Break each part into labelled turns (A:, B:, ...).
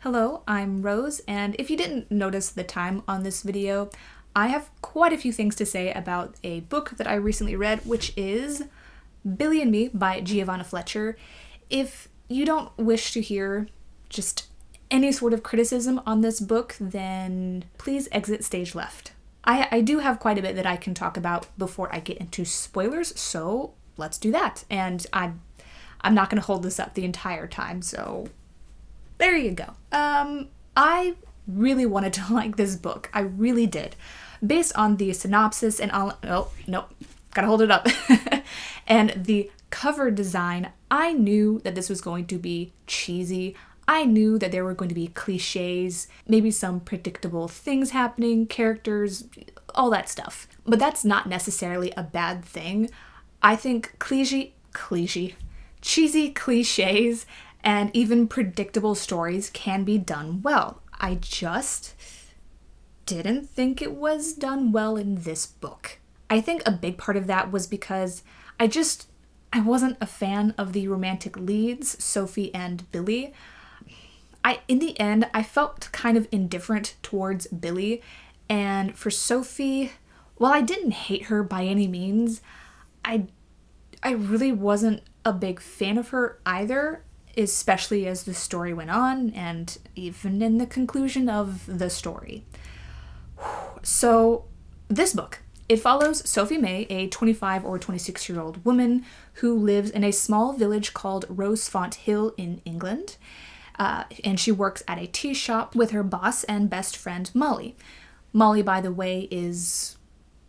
A: Hello, I'm Rose, and if you didn't notice the time on this video, I have quite a few things to say about a book that I recently read, which is Billy and Me by Giovanna Fletcher. If you don't wish to hear just any sort of criticism on this book, then please exit stage left. I do have quite a bit that I can talk about before I get into spoilers, so let's do that. And I'm not going to hold this up the entire time, so there you go. I really wanted to like this book. I really did. Based on the synopsis and all, gotta hold it up. And the cover design, I knew that this was going to be cheesy. I knew that there were going to be cliches, maybe some predictable things happening, characters, all that stuff. But that's not necessarily a bad thing. I think cheesy cliches and even predictable stories can be done well. I just didn't think it was done well in this book. I think a big part of that was because I wasn't a fan of the romantic leads, Sophie and Billy. In the end, I felt kind of indifferent towards Billy, and for Sophie, while I didn't hate her by any means, I really wasn't a big fan of her either, especially as the story went on and even in the conclusion of the story. So this book, it follows Sophie May, a 25 or 26-year-old woman who lives in a small village called Rosefont Hill in England, and she works at a tea shop with her boss and best friend Molly. Molly, by the way, is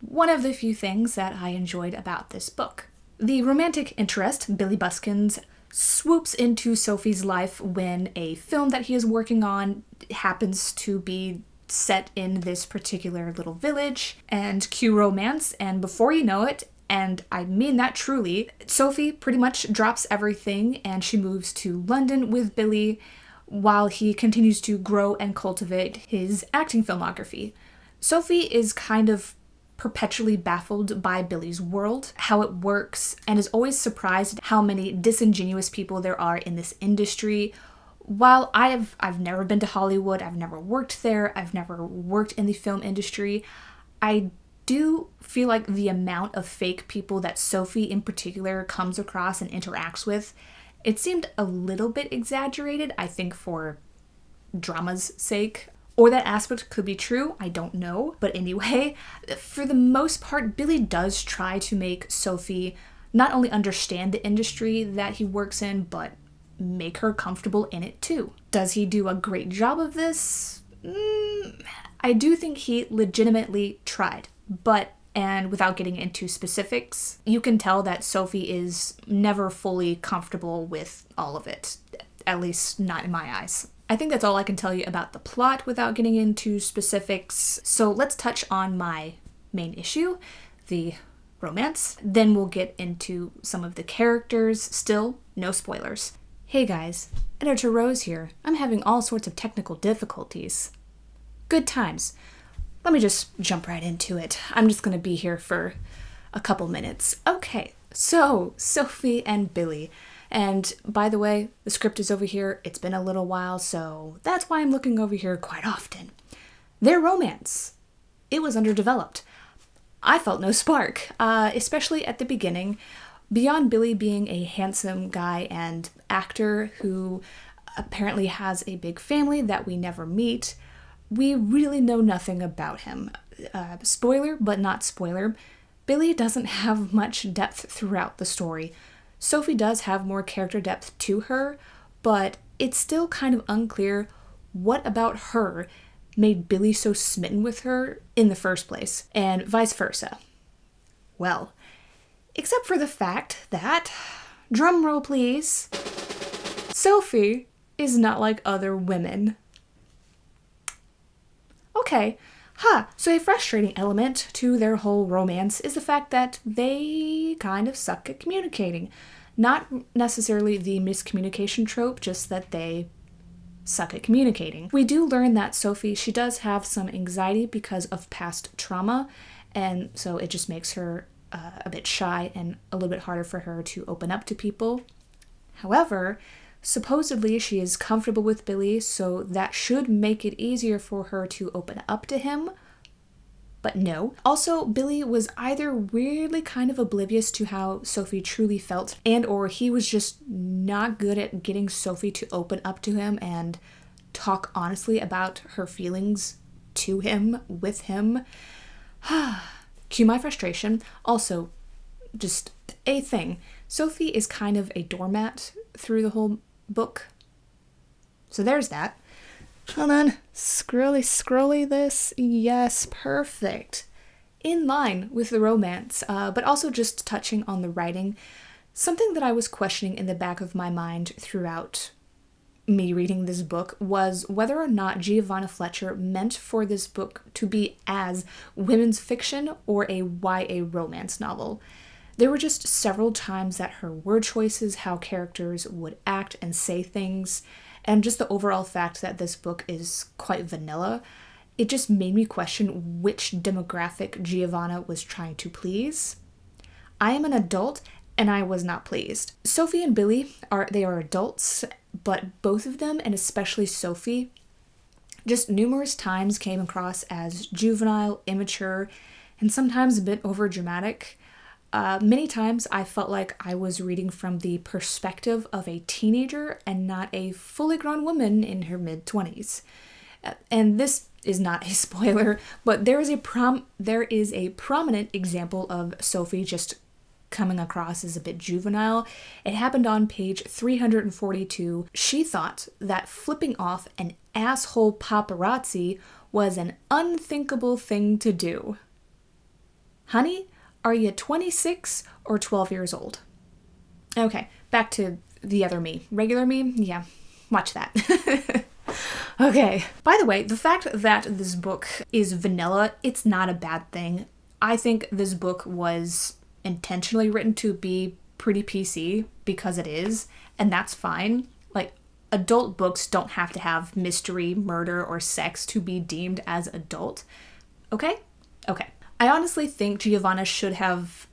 A: one of the few things that I enjoyed about this book. The romantic interest, Billy Buskins, swoops into Sophie's life when a film that he is working on happens to be set in this particular little village, and cue romance, and before you know it, and I mean that truly, Sophie pretty much drops everything and she moves to London with Billy while he continues to grow and cultivate his acting filmography. Sophie is kind of perpetually baffled by Billy's world, how it works, and is always surprised at how many disingenuous people there are in this industry. While I've never been to Hollywood, I've never worked there, I've never worked in the film industry, I do feel like the amount of fake people that Sophie in particular comes across and interacts with, it seemed a little bit exaggerated, I think for drama's sake. Or that aspect could be true, I don't know. But anyway, for the most part, Billy does try to make Sophie not only understand the industry that he works in, but make her comfortable in it too. Does he do a great job of this? I do think he legitimately tried. And without getting into specifics, you can tell that Sophie is never fully comfortable with all of it. At least not in my eyes. I think that's all I can tell you about the plot without getting into specifics. So let's touch on my main issue, the romance. Then we'll get into some of the characters. Still, no spoilers. Hey guys, Editor Rose here. I'm having all sorts of technical difficulties. Good times. Let me just jump right into it. I'm just gonna be here for a couple minutes. Okay, so Sophie and Billy. And by the way, the script is over here. It's been a little while, so that's why I'm looking over here quite often. Their romance, it was underdeveloped. I felt no spark, especially at the beginning. Beyond Billy being a handsome guy and actor who apparently has a big family that we never meet, we really know nothing about him. Spoiler, but not spoiler, Billy doesn't have much depth throughout the story. Sophie does have more character depth to her, but it's still kind of unclear what about her made Billy so smitten with her in the first place, and vice versa. Well, except for the fact that, drumroll please, Sophie is not like other women. Okay, so a frustrating element to their whole romance is the fact that they kind of suck at communicating. Not necessarily the miscommunication trope, just that they suck at communicating. We do learn that Sophie, she does have some anxiety because of past trauma, and so it just makes her a bit shy and a little bit harder for her to open up to people. However, Supposedly, she is comfortable with Billy, so that should make it easier for her to open up to him. But no. Also, Billy was either weirdly kind of oblivious to how Sophie truly felt, and or he was just not good at getting Sophie to open up to him and talk honestly about her feelings to him, with him. Cue my frustration. Also, just a thing. Sophie is kind of a doormat through the whole book. So there's that. Hold on. Scrolly this. Yes, perfect. In line with the romance, but also just touching on the writing. Something that I was questioning in the back of my mind throughout me reading this book was whether or not Giovanna Fletcher meant for this book to be as women's fiction or a YA romance novel. There were just several times that her word choices, how characters would act and say things, and just the overall fact that this book is quite vanilla, it just made me question which demographic Giovanna was trying to please. I am an adult, and I was not pleased. Sophie and Billy are adults, but both of them, and especially Sophie, just numerous times came across as juvenile, immature, and sometimes a bit overdramatic. Many times I felt like I was reading from the perspective of a teenager and not a fully grown woman in her mid-20s. And this is not a spoiler, but there is a prominent example of Sophie just coming across as a bit juvenile. It happened on page 342. She thought that flipping off an asshole paparazzi was an unthinkable thing to do. Honey, are you 26 or 12 years old? Okay, back to the other me. Regular me? Yeah, watch that. Okay. By the way, the fact that this book is vanilla, it's not a bad thing. I think this book was intentionally written to be pretty PC because it is, and that's fine. Like, adult books don't have to have mystery, murder, or sex to be deemed as adult. Okay? Okay. I honestly think Giovanna should have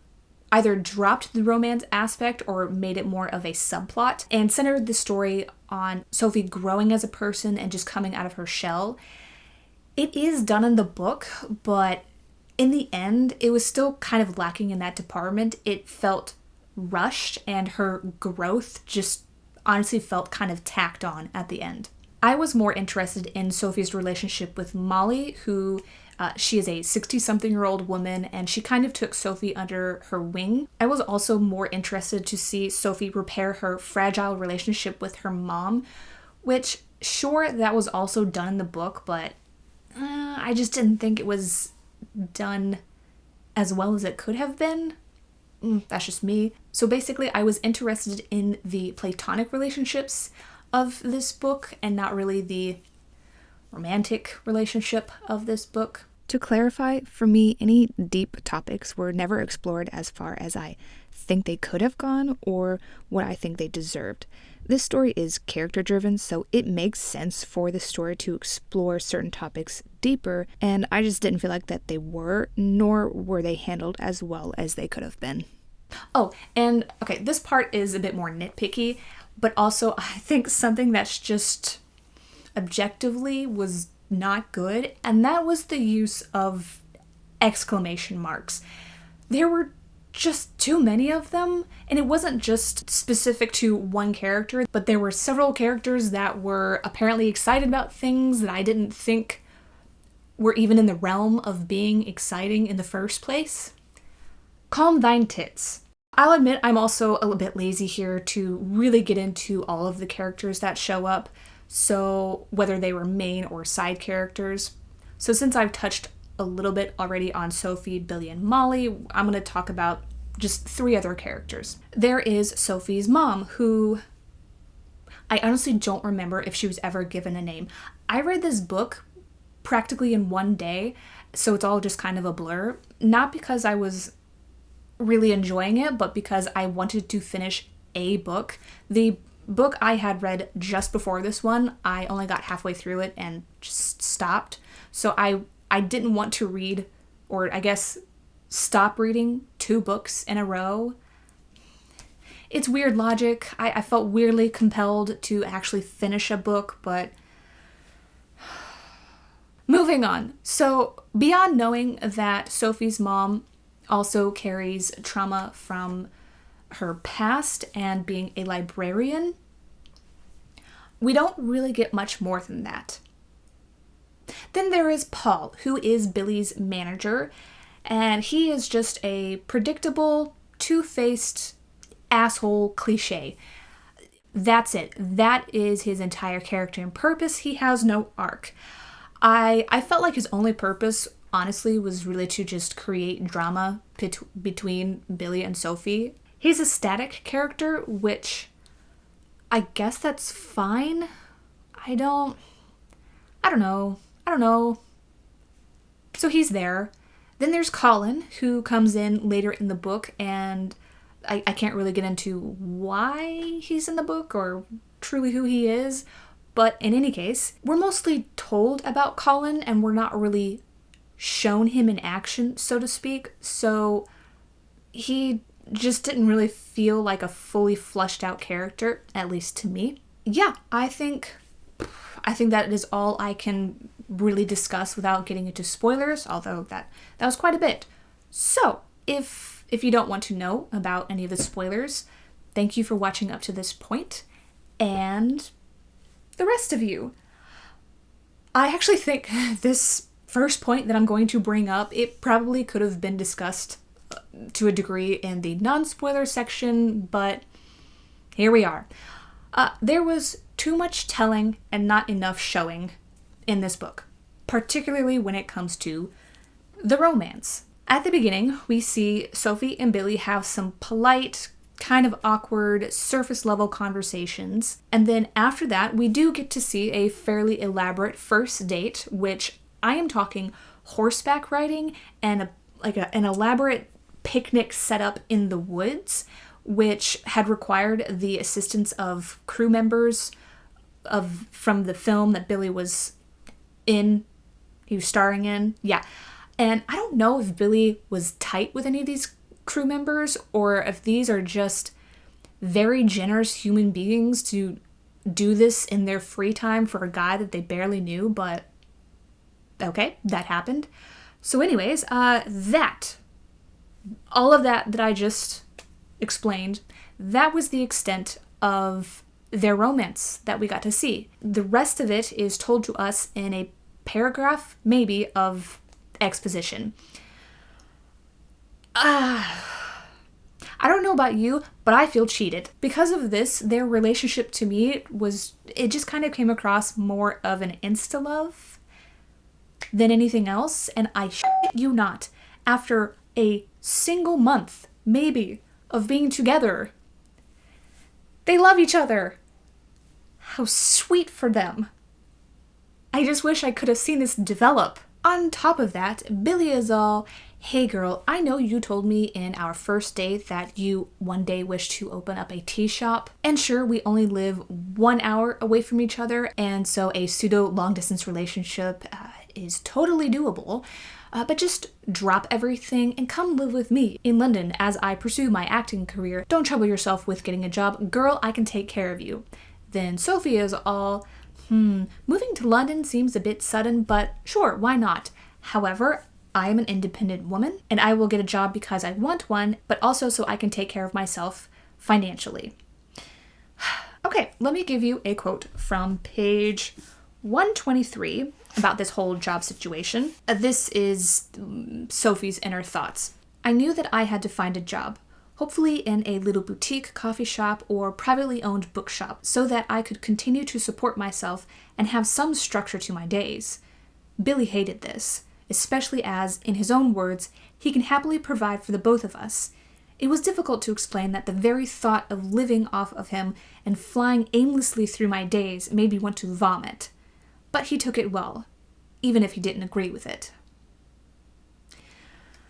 A: either dropped the romance aspect or made it more of a subplot and centered the story on Sophie growing as a person and just coming out of her shell. It is done in the book, but in the end, it was still kind of lacking in that department. It felt rushed, and her growth just honestly felt kind of tacked on at the end. I was more interested in Sophie's relationship with Molly, who she is a 60-something-year-old woman, and she kind of took Sophie under her wing. I was also more interested to see Sophie repair her fragile relationship with her mom, which, sure, that was also done in the book, but I just didn't think it was done as well as it could have been. That's just me. So basically, I was interested in the platonic relationships of this book and not really the romantic relationship of this book. To clarify, for me, any deep topics were never explored as far as I think they could have gone or what I think they deserved. This story is character-driven, so it makes sense for the story to explore certain topics deeper, and I just didn't feel like that they were, nor were they handled as well as they could have been. Oh, and okay, this part is a bit more nitpicky, but also I think something that's just objectively was not good, and that was the use of exclamation marks. There were just too many of them, and it wasn't just specific to one character, but there were several characters that were apparently excited about things that I didn't think were even in the realm of being exciting in the first place. Calm thine tits. I'll admit I'm also a little bit lazy here to really get into all of the characters that show up, so whether they were main or side characters. So since I've touched a little bit already on Sophie, Billy, and Molly, I'm going to talk about just 3 other characters. There is Sophie's mom, who I honestly don't remember if she was ever given a name. I read this book practically in one day, so it's all just kind of a blur. Not because I was really enjoying it, but because I wanted to finish a book. The book I had read just before this one, I only got halfway through it and just stopped. So I didn't want to read, or I guess stop reading 2 books in a row. it's weird logic. I felt weirdly compelled to actually finish a book, but moving on. So beyond knowing that Sophie's mom also carries trauma from her past and being a librarian, we don't really get much more than that. Then there is Paul, who is Billy's manager, and he is just a predictable, two-faced asshole cliche. That's it. That is his entire character and purpose. He has no arc. I felt like his only purpose, honestly, was really to just create drama between Billy and Sophie. He's a static character, which I guess that's fine. I don't know. So he's there. Then there's Colin, who comes in later in the book, and I can't really get into why he's in the book or truly who he is. But in any case, we're mostly told about Colin, and we're not really shown him in action, so to speak. So he just didn't really feel like a fully fleshed out character, at least to me. Yeah, I think that is all I can really discuss without getting into spoilers, although that was quite a bit. So, if you don't want to know about any of the spoilers, thank you for watching up to this point, and the rest of you. I actually think this first point that I'm going to bring up, it probably could have been discussed to a degree in the non-spoiler section, but here we are. There was too much telling and not enough showing in this book, particularly when it comes to the romance. At the beginning, we see Sophie and Billy have some polite, kind of awkward, surface-level conversations, and then after that, we do get to see a fairly elaborate first date, which I am talking horseback riding and an elaborate picnic setup in the woods, which had required the assistance of crew members from the film that Billy was in, he was starring in. Yeah. And I don't know if Billy was tight with any of these crew members or if these are just very generous human beings to do this in their free time for a guy that they barely knew, but okay, that happened. So anyways, all of that I just explained, that was the extent of their romance that we got to see. The rest of it is told to us in a paragraph, maybe, of exposition. I don't know about you, but I feel cheated. Because of this, their relationship to me it just kind of came across more of an insta-love than anything else, and I shit you not, after a single month, maybe, of being together, they love each other. How sweet for them. I just wish I could have seen this develop. On top of that, Billy is all, hey girl, I know you told me in our first date that you one day wish to open up a tea shop. And sure, we only live 1 hour away from each other, and so a pseudo long distance relationship is totally doable. But just drop everything and come live with me in London as I pursue my acting career. Don't trouble yourself with getting a job. Girl, I can take care of you. Then Sophie is all, moving to London seems a bit sudden, but sure, why not? However, I am an independent woman, and I will get a job because I want one, but also so I can take care of myself financially. Okay, let me give you a quote from page 123 about this whole job situation. This is Sophie's inner thoughts. I knew that I had to find a job, hopefully in a little boutique coffee shop or privately owned bookshop, so that I could continue to support myself and have some structure to my days. Billy hated this, especially as, in his own words, he can happily provide for the both of us. It was difficult to explain that the very thought of living off of him and flying aimlessly through my days made me want to vomit. But he took it well, even if he didn't agree with it.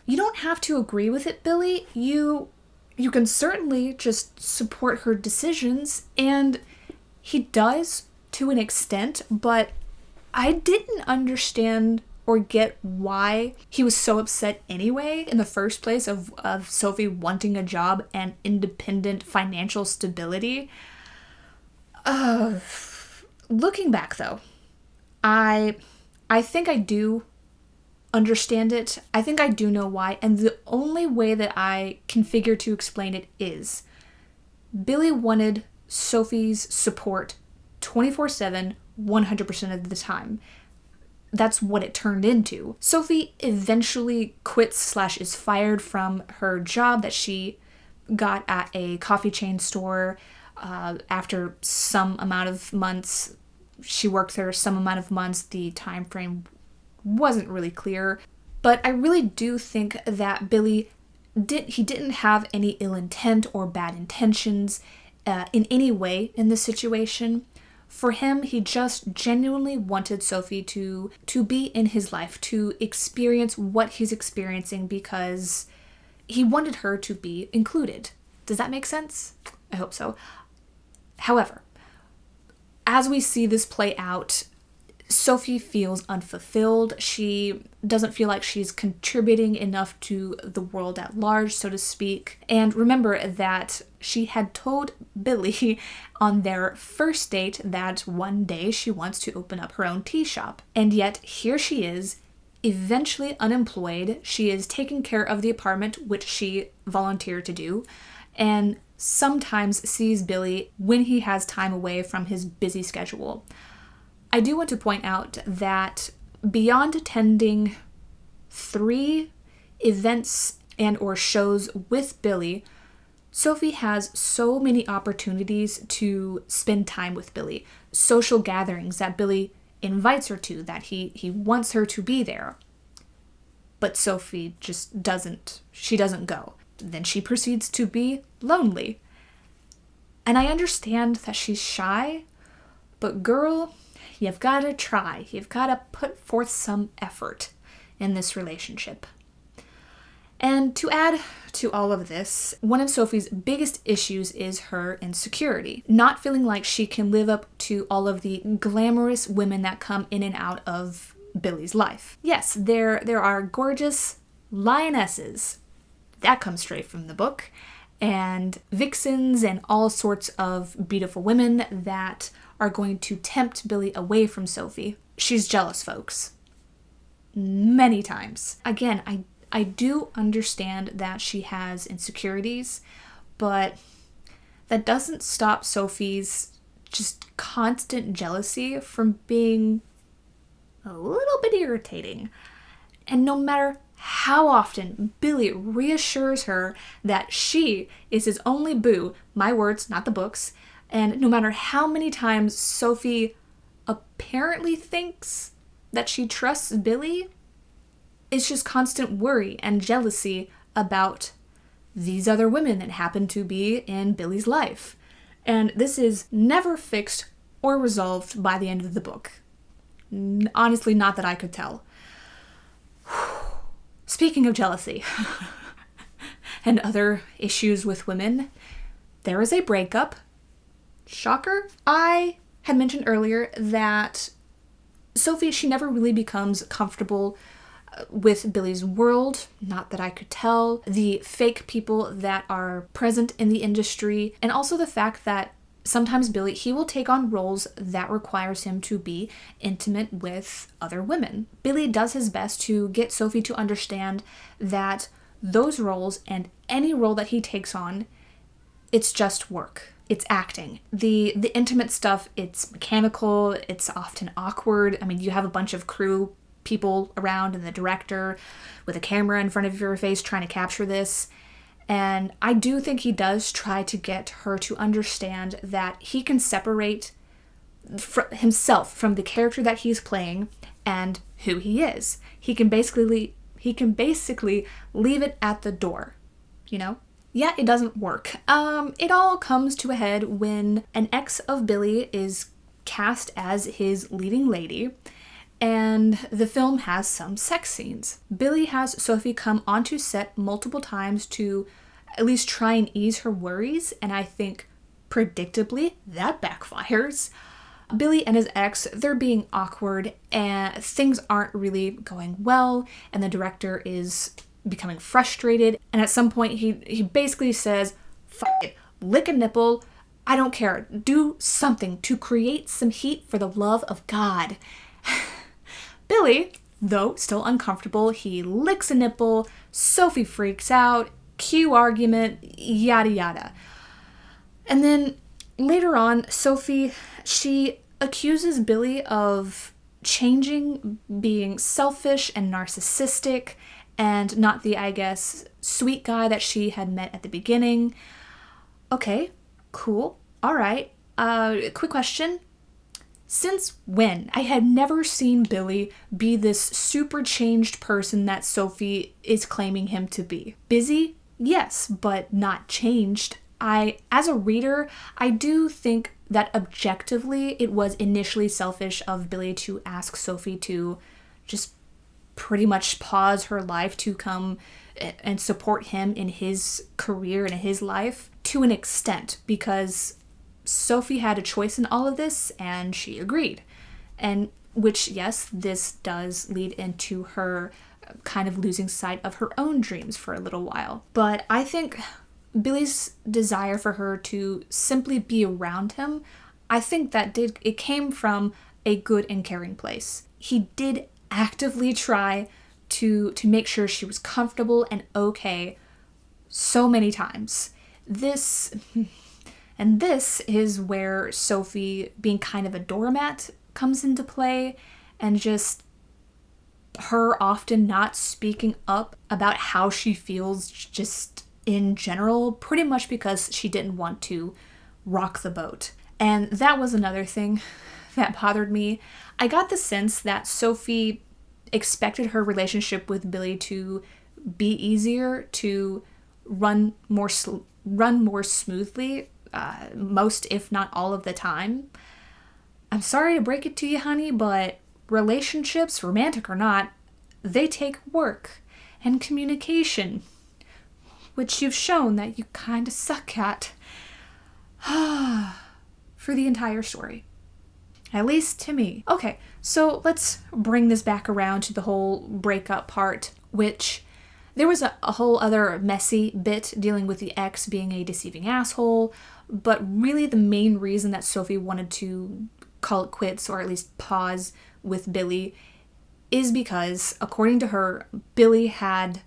A: You don't have to agree with it, Billy. You can certainly just support her decisions, and he does to an extent, but I didn't understand or get why he was so upset anyway in the first place of Sophie wanting a job and independent financial stability. Looking back though, I think I do understand it. I think I do know why, and the only way that I can figure to explain it is Billy wanted Sophie's support 24/7, 100% of the time. That's what it turned into. Sophie eventually quits / is fired from her job that she got at a coffee chain store after some amount of months. She worked there some amount of months. The time frame wasn't really clear. But I really do think that Billy didn't have any ill intent or bad intentions in any way in this situation. For him, he just genuinely wanted Sophie to be in his life, to experience what he's experiencing because he wanted her to be included. Does that make sense? I hope so. However, as we see this play out, Sophie feels unfulfilled. She doesn't feel like she's contributing enough to the world at large, so to speak. And remember that she had told Billy on their first date that one day she wants to open up her own tea shop. And yet here she is, eventually unemployed. She is taking care of the apartment, which she volunteered to do, and sometimes sees Billy when he has time away from his busy schedule. I do want to point out that beyond attending 3 events and or shows with Billy, Sophie has so many opportunities to spend time with Billy. Social gatherings that Billy invites her to, that he wants her to be there. But Sophie just doesn't go. Then she proceeds to be lonely. And I understand that she's shy, but girl, you've got to try. You've got to put forth some effort in this relationship. And to add to all of this, one of Sophie's biggest issues is her insecurity. Not feeling like she can live up to all of the glamorous women that come in and out of Billy's life. Yes, there are gorgeous lionesses. That comes straight from the book. And vixens and all sorts of beautiful women that are going to tempt Billy away from Sophie. She's jealous, folks. Many times. Again, I do understand that she has insecurities, but that doesn't stop Sophie's just constant jealousy from being a little bit irritating. And no matter how often Billy reassures her that she is his only boo, my words, not the books, and no matter how many times Sophie apparently thinks that she trusts Billy, it's just constant worry and jealousy about these other women that happen to be in Billy's life. And this is never fixed or resolved by the end of the book. Honestly, not that I could tell. Speaking of jealousy and other issues with women, there is a breakup. Shocker. I had mentioned earlier that Sophie, she never really becomes comfortable with Billy's world, not that I could tell, the fake people that are present in the industry, and also the fact that sometimes Billy, he will take on roles that requires him to be intimate with other women. Billy does his best to get Sophie to understand that those roles and any role that he takes on, it's just work. It's acting. The intimate stuff, it's mechanical, it's often awkward. I mean, you have a bunch of crew people around and the director with a camera in front of your face trying to capture this. And I do think he does try to get her to understand that he can separate himself from the character that he's playing and who he is. He can basically leave it at the door, you know? Yeah, it doesn't work. It all comes to a head when an ex of Billy is cast as his leading lady, and the film has some sex scenes. Billy has Sophie come onto set multiple times to at least try and ease her worries, and I think predictably that backfires. Billy and his ex, they're being awkward and things aren't really going well, and the director is becoming frustrated, and at some point he basically says, "Fuck it, lick a nipple, I don't care, do something to create some heat for the love of God." Billy, though still uncomfortable, he licks a nipple, Sophie freaks out, cue argument, yada yada. And then later on, Sophie, she accuses Billy of changing, being selfish and narcissistic, and not the, I guess, sweet guy that she had met at the beginning. Okay, cool, alright. Quick question. Since when? I had never seen Billy be this super changed person that Sophie is claiming him to be. Busy? Yes, but not changed. As a reader, I do think that objectively it was initially selfish of Billy to ask Sophie to just pretty much pause her life to come and support him in his career and his life to an extent, because Sophie had a choice in all of this and she agreed. And which, yes, this does lead into her kind of losing sight of her own dreams for a little while. But I think Billy's desire for her to simply be around him, I think it came from a good and caring place. He did actively try to make sure she was comfortable and okay so many times. This is where Sophie being kind of a doormat comes into play, and just her often not speaking up about how she feels just in general, pretty much because she didn't want to rock the boat. And that was another thing that bothered me. I got the sense that Sophie expected her relationship with Billy to be easier, to run more smoothly, most if not all of the time. I'm sorry to break it to you, honey, but relationships, romantic or not, they take work and communication, which you've shown that you kind of suck at for the entire story. At least to me. Okay, so let's bring this back around to the whole breakup part, which there was a whole other messy bit dealing with the ex being a deceiving asshole, but really the main reason that Sophie wanted to call it quits, or at least pause with Billy, is because, according to her, Billy had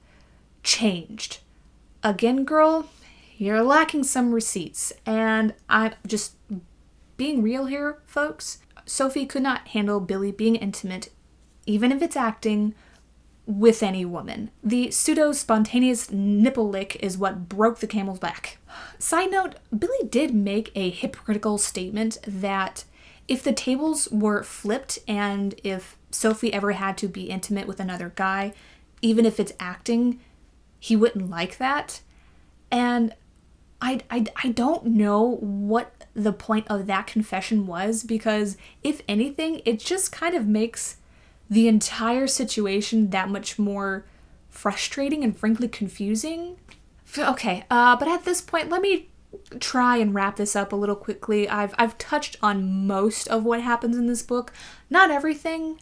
A: changed. Again, girl, you're lacking some receipts, and I'm just being real here, folks. Sophie could not handle Billy being intimate, even if it's acting, with any woman. The pseudo-spontaneous nipple lick is what broke the camel's back. Side note, Billy did make a hypocritical statement that if the tables were flipped and if Sophie ever had to be intimate with another guy, even if it's acting, he wouldn't like that. And I don't know what the point of that confession was, because if anything, it just kind of makes the entire situation that much more frustrating and frankly confusing. Okay, but at this point, let me try and wrap this up a little quickly. I've touched on most of what happens in this book. Not everything,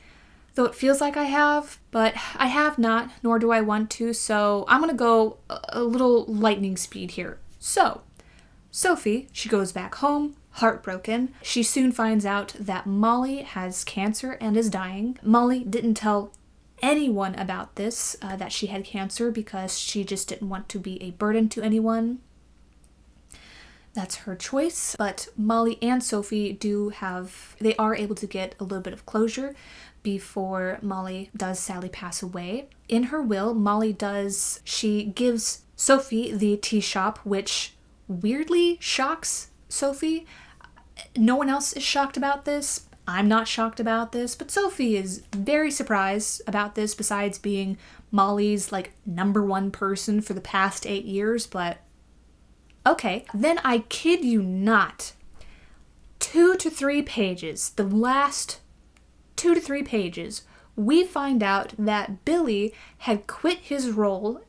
A: though it feels like I have, but I have not, nor do I want to, so I'm gonna go a little lightning speed here. So, Sophie, she goes back home, heartbroken. She soon finds out that Molly has cancer and is dying. Molly didn't tell anyone about this, that she had cancer, because she just didn't want to be a burden to anyone. That's her choice, but Molly and Sophie they are able to get a little bit of closure before Molly does sadly pass away. In her will, she gives Sophie the tea shop, which weirdly shocks Sophie. No one else is shocked about this. I'm not shocked about this, but Sophie is very surprised about this, besides being Molly's number one person for the past 8 years, but okay. Then I kid you not, 2 to 3 pages, the last 2 to 3 pages, we find out that Billy had quit his role,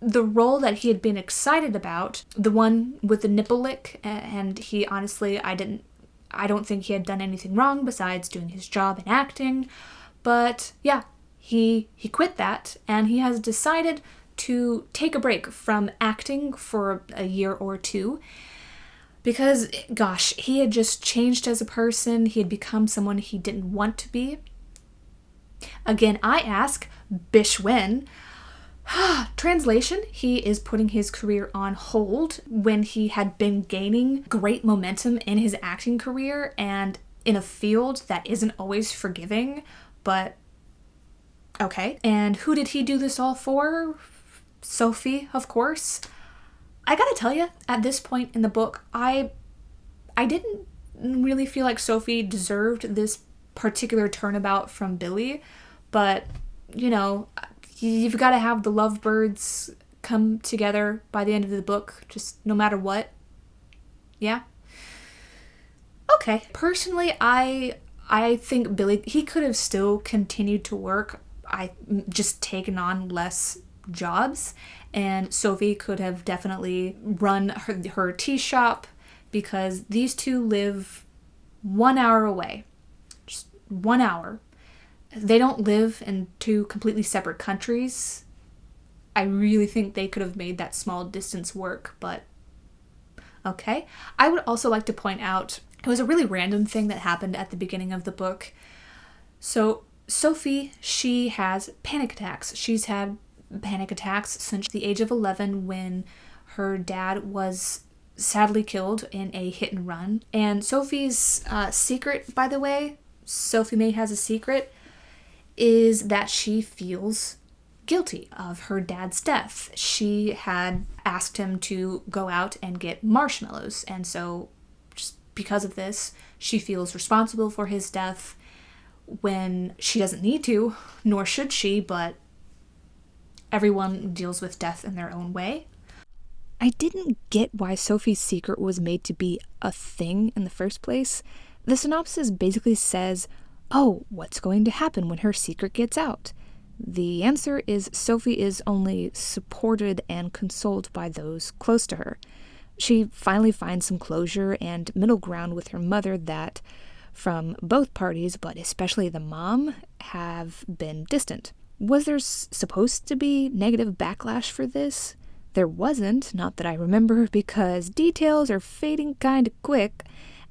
A: the role that he had been excited about, the one with the nipple lick, and he honestly, I didn't I don't think he had done anything wrong besides doing his job in acting. But yeah, he quit that, and he has decided to take a break from acting for a year or two because, gosh, he had just changed as a person. He had become someone he didn't want to be. Again, I ask, bish when? Translation, he is putting his career on hold when he had been gaining great momentum in his acting career and in a field that isn't always forgiving, but okay. And who did he do this all for? Sophie, of course. I gotta tell you, at this point in the book, I didn't really feel like Sophie deserved this particular turnabout from Billy, but, you know, you've got to have the lovebirds come together by the end of the book, just no matter what. Yeah? Okay. Personally, I think Billy, he could have still continued to work, just taken on less jobs, and Sophie could have definitely run her tea shop, because these two live 1 hour away. Just 1 hour. They don't live in two completely separate countries. I really think they could have made that small distance work, but okay. I would also like to point out, it was a really random thing that happened at the beginning of the book. So Sophie, she has panic attacks. She's had panic attacks since the age of 11 when her dad was sadly killed in a hit and run. And Sophie's secret, by the way, Sophie May has a secret, is that she feels guilty of her dad's death. She had asked him to go out and get marshmallows, and so just because of this, she feels responsible for his death when she doesn't need to, nor should she, but everyone deals with death in their own way. I didn't get why Sophie's secret was made to be a thing in the first place. The synopsis basically says, oh, what's going to happen when her secret gets out? The answer is Sophie is only supported and consoled by those close to her. She finally finds some closure and middle ground with her mother that, from both parties, but especially the mom, have been distant. Was there supposed to be negative backlash for this? There wasn't, not that I remember, because details are fading kinda quick,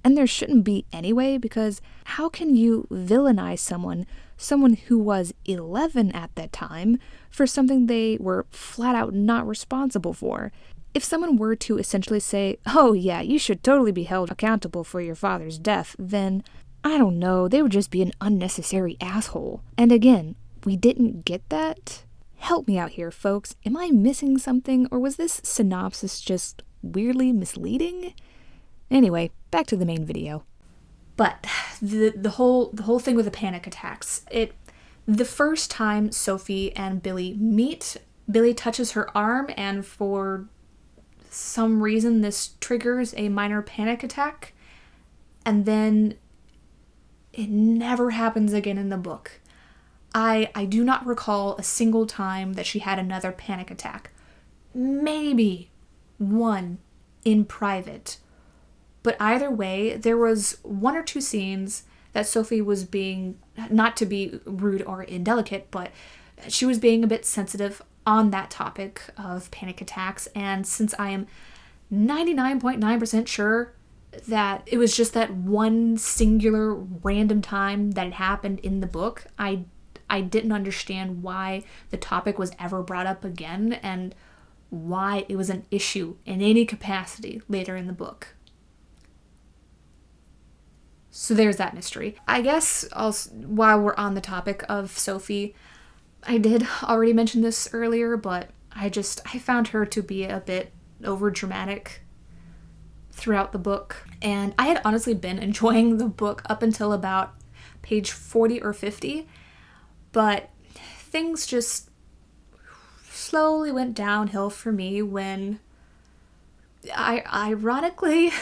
A: and there shouldn't be anyway, because how can you villainize someone who was 11 at that time, for something they were flat out not responsible for? If someone were to essentially say, oh yeah, you should totally be held accountable for your father's death, then, I don't know, they would just be an unnecessary asshole. And again, we didn't get that? Help me out here, folks. Am I missing something, or was this synopsis just weirdly misleading? Anyway, back to the main video. But the whole thing with the panic attacks, the first time Sophie and Billy meet, Billy touches her arm, and for some reason this triggers a minor panic attack, and then it never happens again in the book. I do not recall a single time that she had another panic attack. Maybe one in private. But either way, there was 1 or 2 scenes that Sophie was being, not to be rude or indelicate, but she was being a bit sensitive on that topic of panic attacks. And since I am 99.9% sure that it was just that one singular random time that it happened in the book, I didn't understand why the topic was ever brought up again and why it was an issue in any capacity later in the book. So there's that mystery. I guess while we're on the topic of Sophie, I did already mention this earlier, but I found her to be a bit overdramatic throughout the book. And I had honestly been enjoying the book up until about page 40 or 50, but things just slowly went downhill for me when ironically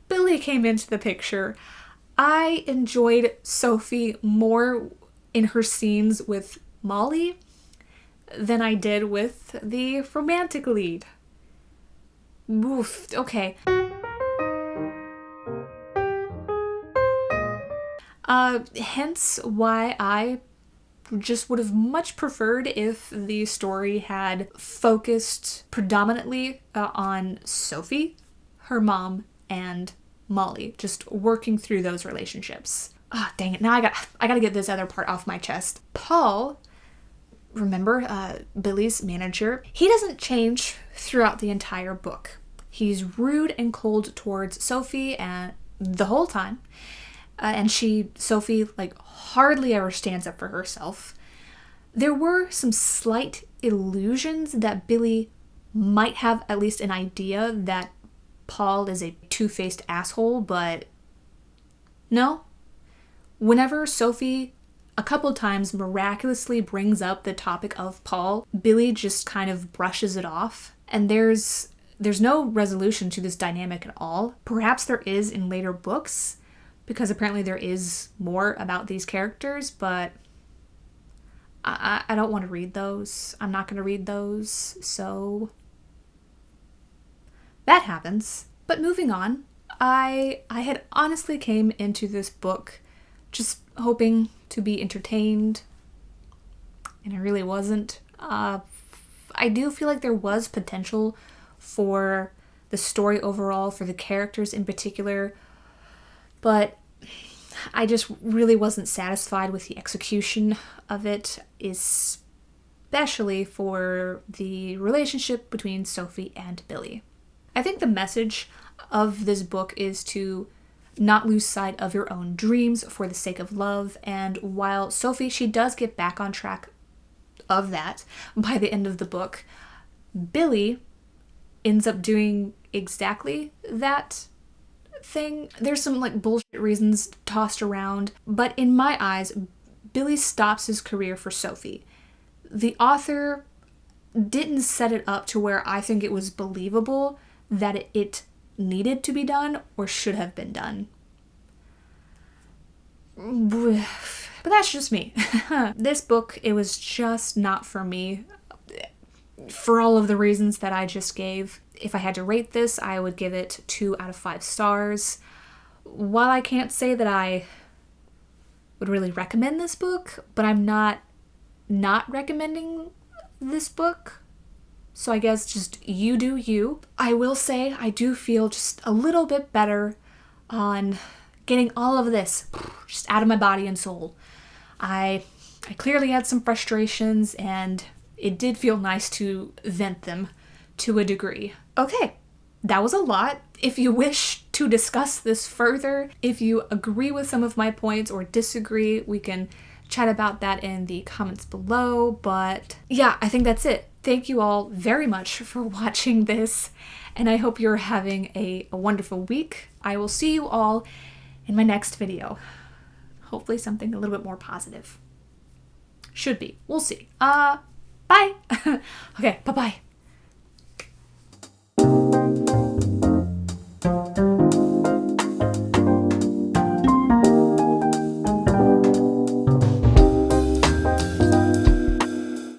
A: Billy came into the picture. I enjoyed Sophie more in her scenes with Molly than I did with the romantic lead. Oof, okay. Hence why I just would have much preferred if the story had focused predominantly on Sophie, her mom, and Molly, just working through those relationships. Ah, dang it. Now I gotta get this other part off my chest. Paul, remember, Billy's manager, he doesn't change throughout the entire book. He's rude and cold towards Sophie and the whole time. And Sophie, hardly ever stands up for herself. There were some slight illusions that Billy might have at least an idea that Paul is a two-faced asshole, but no. Whenever Sophie a couple times miraculously brings up the topic of Paul, Billy just kind of brushes it off. And there's no resolution to this dynamic at all. Perhaps there is in later books, because apparently there is more about these characters, but I don't want to read those. I'm not going to read those, so that happens. But moving on, I had honestly came into this book just hoping to be entertained, and I really wasn't. I do feel like there was potential for the story overall, for the characters in particular, but I just really wasn't satisfied with the execution of it, especially for the relationship between Sophie and Billy. I think the message of this book is to not lose sight of your own dreams for the sake of love, and while Sophie, she does get back on track of that by the end of the book, Billy ends up doing exactly that thing. There's some bullshit reasons tossed around, but in my eyes, Billy stops his career for Sophie. The author didn't set it up to where I think it was believable that it needed to be done or should have been done. But that's just me. This book, it was just not for me for all of the reasons that I just gave. If I had to rate this, I would give it 2 out of 5 stars. While I can't say that I would really recommend this book, but I'm not recommending this book. So I guess just you do you. I will say I do feel just a little bit better on getting all of this just out of my body and soul. I clearly had some frustrations, and it did feel nice to vent them to a degree. Okay, that was a lot. If you wish to discuss this further, if you agree with some of my points or disagree, we can chat about that in the comments below. But yeah, I think that's it. Thank you all very much for watching this, and I hope you're having a wonderful week. I will see you all in my next video. Hopefully something a little bit more positive. Should be. We'll see. Bye! Okay, bye-bye.